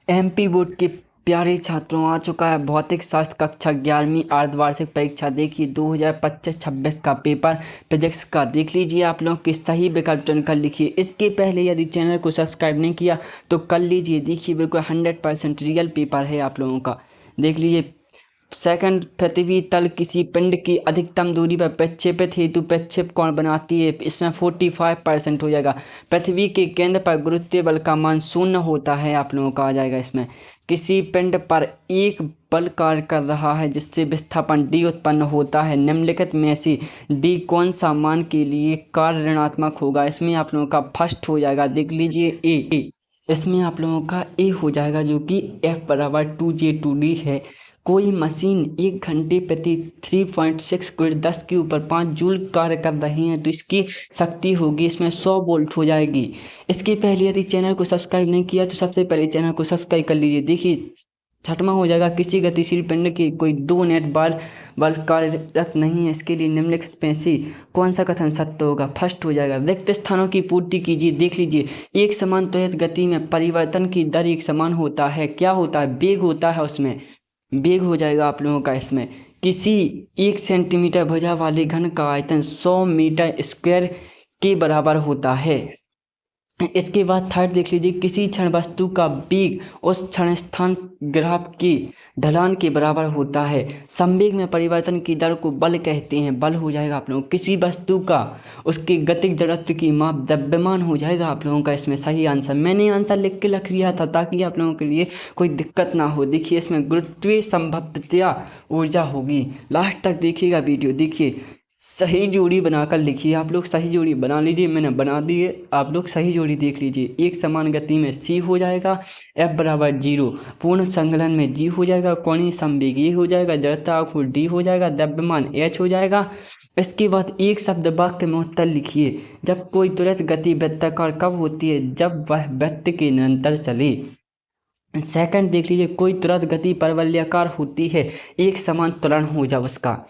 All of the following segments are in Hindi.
एमपी बोर्ड के प्यारे छात्रों, आ चुका है भौतिक शास्त्र कक्षा 11वीं अर्धवार्षिक परीक्षा। देखिए 2025-26 का पेपर फिजिक्स का देख लीजिए। आप लोगों के सही विकल्प चुनकर लिखिए। इसके पहले यदि चैनल को सब्सक्राइब नहीं किया तो कर लीजिए। देखिए बिल्कुल 100% रियल पेपर है आप लोगों का। देख लीजिए। सेकंड, पृथ्वी तल किसी पिंड की अधिकतम दूरी पर प्रक्षेपित हेतु प्रक्षेप कोण बनाती है। इसमें 45% हो जाएगा। पृथ्वी के केंद्र पर गुरुत्वीय बल का मान 0 होता है। आप लोगों का आ जाएगा इसमें। किसी पिंड पर एक बल कार्य कर रहा है जिससे विस्थापन d उत्पन्न होता है। निम्नलिखित में से d कौन सा मान के लिए कार्य ऋणात्मक होगा। इसमें आप लोगों का फर्स्ट हो जाएगा। देख लीजिए ए। इसमें आप लोगों का ए हो जाएगा जो कि F बराबर 2J2D है। कोई मशीन 1 घंटे प्रति 3.6 × 10⁵ जूल कार्य कर रही है तो इसकी शक्ति होगी इसमें 100 वोल्ट हो जाएगी। इसके पहले यदि चैनल को सब्सक्राइब नहीं किया तो सबसे पहले चैनल को सब्सक्राइब कर लीजिए। देखिए छठवां हो जाएगा, किसी गतिशील पिंड के कोई 2 नेट बल कार्यरत नहीं है। इसके लिए निम्नलिखित में से कौन सा कथन सत्य होगा। फर्स्ट हो जाएगा, रिक्त स्थानों की पूर्ति कीजिए। देख लीजिए, एक समान त्वरित गति में परिवर्तन की दर एक समान होता है। क्या होता है? वेग होता है। उसमें वेग हो जाएगा आप लोगों का। इसमें किसी 1 सेंटीमीटर भुजा वाले घन का आयतन 100 मीटर स्क्वायर के बराबर होता है। इसके बाद थर्ड देख लीजिए, किसी क्षण वस्तु का वेग उस क्षण स्थान ग्राफ की ढलान के बराबर होता है। संवेग में परिवर्तन की दर को बल कहते हैं। बल हो जाएगा आप लोगों। किसी वस्तु का उसके गतिज जड़त्व की माप द्रव्यमान हो जाएगा आप लोगों का। इसमें सही आंसर मैंने आंसर लिख के रख लिया था ताकि आप लोगों के लिए कोई दिक्कत ना हो। देखिए इसमें गुरुत्वीय संभवतया ऊर्जा होगी। लास्ट तक देखिएगा वीडियो। देखिए सही जोड़ी बनाकर लिखिए। आप लोग सही जोड़ी बना लीजिए। मैंने बना दी है, आप लोग सही जोड़ी देख लीजिए। एक समान गति में c हो जाएगा, F बराबर 0, पूर्ण संकलन में g हो जाएगा, कोणीय संवेग ये हो जाएगा, जड़ता आघूर्ण d हो जाएगा, द्रव्यमान h हो जाएगा। इसके बाद एक शब्द वाक्य में उत्तर लिखिए। जब कोई त्वरित गति वृत्ताकार कब होती है? जब वह वृत्त के निरंतर चले। सेकंड देख लीजिए, कोई त्वरित गति परवलयाकार होती है एक समान त्वरण हो जब उसका।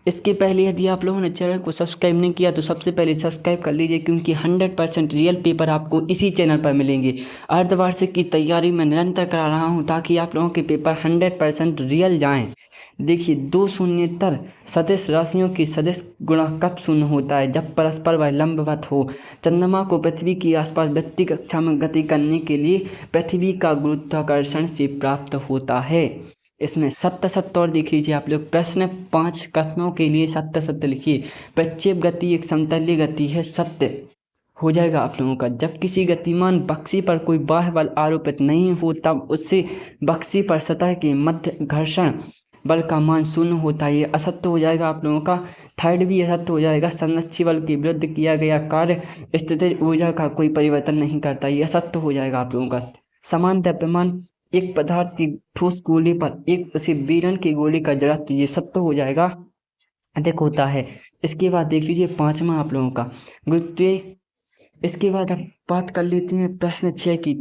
इसके पहले यदि आप लोगों ने चैनल को सब्सक्राइब नहीं किया तो सबसे पहले सब्सक्राइब कर लीजिए क्योंकि 100% रियल पेपर आपको इसी चैनल पर मिलेंगे। अर्धवार्षिक की तैयारी मैं निरंतर करा रहा हूं ताकि आप लोगों के पेपर 100% रियल जाएं। देखिए, दो शून्येतर सदिश राशियों की सदिश गुणा कब शून्य होता है? जब परस्पर वह लंबवत हो। चंद्रमा को पृथ्वी के आसपास वृत्तीय कक्षा में गति करने के लिए पृथ्वी का गुरुत्वाकर्षण से प्राप्त होता है। इसमें सत्य सत्य और देख लीजिए आप लोग। प्रश्न 5 कथनों के लिए सत्य सत्य लिखिए। प्रक्षेप गति एक समतलीय गति है, सत्य हो जाएगा आप लोगों का। जब किसी गतिमान बक्सी पर कोई बाह्य बल आरोपित नहीं हो तब उससे बक्सी पर सतह के मध्य घर्षण बल का मान 0 होता है। ये असत्य हो जाएगा आप लोगों का। थर्ड भी असत्य हो जाएगा। संरक्षी बल के विरुद्ध किया गया कार्य स्थितिज ऊर्जा का कोई परिवर्तन नहीं करता। ये असत्य हो जाएगा आप लोगों का। समान द्रव्यमान एक पदार्थ की ठोस गोले पर एक उसी बीरन की गोले का जड़त्व ये सत्य हो जाएगा, अधिक होता है। इसके बाद देख लीजिए 5वां आप लोगों का गुरुत्वीय। इसके बाद अब बात कर लेते हैं प्रश्न 6 की।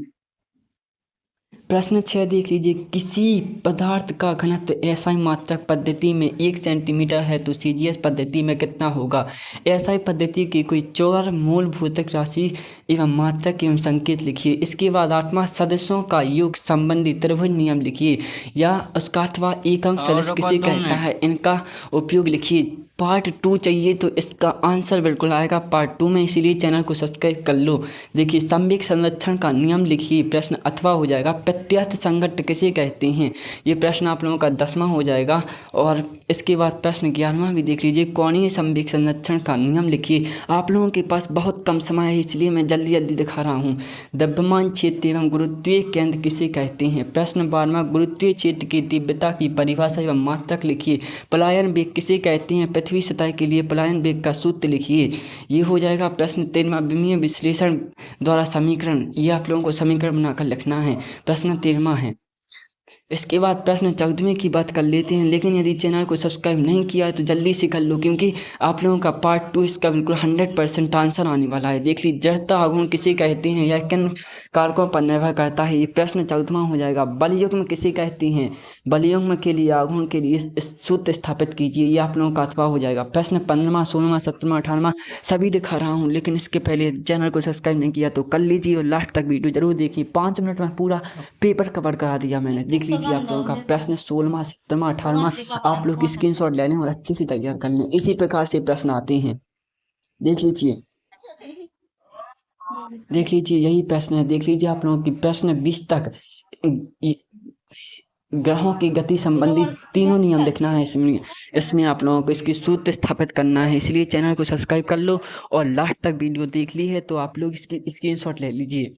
प्रश्न 6 देख लीजिए, किसी पदार्थ का घनत्व एसआई मात्रक पद्धति में 1 सेंटीमीटर है तो सीजीएस पद्धति में कितना होगा? एसआई पद्धति की कोई 4 मूलभूत राशि एवं मात्रक एवं संकेत लिखिए। इसके बाद 8वां सदस्यों का योग संबंधी त्रिभुज नियम लिखिए या उसका अथवा एकम सदस्य किसे कहता है, इनका उपयोग लिखिए। पार्ट 2 चाहिए तो इसका आंसर बिल्कुल आएगा पार्ट 2 में, इसीलिए चैनल को सब्सक्राइब कर लो। देखिए संवेग संरक्षण का नियम लिखिए। प्रश्न अथवा हो जाएगा। प्रत्यस्थ संघट्ट किसे कहते हैं? ये प्रश्न आप लोगों का 10वां हो जाएगा। और इसके बाद प्रश्न 11वां भी देख लीजिए। कोणीय संवेग संरक्षण का नियम लिखिए। आप लोगों के पास बहुत कम समय है इसलिए मैं जल्दी जल्दी दिखा रहा हूँ। द्रव्यमान क्षेत्र एवं गुरुत्वीय केंद्र किसे कहते हैं? प्रश्न 12वां, गुरुत्वीय क्षेत्र की तीव्रता की परिभाषा एवं मात्रक लिखिए। पलायन वेग किसे कहते हैं? पृथ्वी सतह के लिए पलायन वेग का सूत्र लिखिए। ये हो जाएगा। प्रश्न 13वां, विमीय विश्लेषण द्वारा समीकरण, ये आप लोगों को समीकरण बनाकर लिखना है। प्रश्न 13वां है। इसके बाद प्रश्न 14वें की बात कर लेते हैं, लेकिन यदि चैनल को सब्सक्राइब नहीं किया है तो जल्दी से कर लो, क्योंकि आप लोगों का पार्ट 2 इसका बिल्कुल 100% आंसर आने वाला है। देख लीजिए, जड़ता अवगुण किसे कहते हैं, यह किन कारकों पर निर्भर करता है। ये प्रश्न 14वां हो जाएगा। बलयुग्म किसे कहते हैं, बलयुग्म के लिए अवगुण के लिए इस सूत्र स्थापित कीजिए। ये आप लोगों का अथवा हो जाएगा। प्रश्न 15वां 16वां 17वां 18वां सभी दिखा रहा हूँ, लेकिन इसके पहले चैनल को सब्सक्राइब नहीं किया तो कर लीजिए और लास्ट तक वीडियो जरूर देखिए। 5 मिनट में पूरा पेपर कवर करा दिया मैंने। देख लीजिए आप लोगों का प्रश्न 16वां 17वां 18वां आप लोग स्क्रीनशॉट ले लें और अच्छे से तैयार कर लें। इसी प्रकार से प्रश्न आते हैं। देख लीजिए, देख लीजिए यही प्रश्न है। देख लीजिए आप लोगों की प्रश्न 20 तक ग्रहों की गति संबंधी तीनों नियम लिखना है। इसमें आप लोगों को इसकी सूत्र स्थापित करना है, इसलिए चैनल को सब्सक्राइब कर लो और लास्ट तक वीडियो देख ली है तो आप लोग इसकी स्क्रीनशॉट ले लीजिए।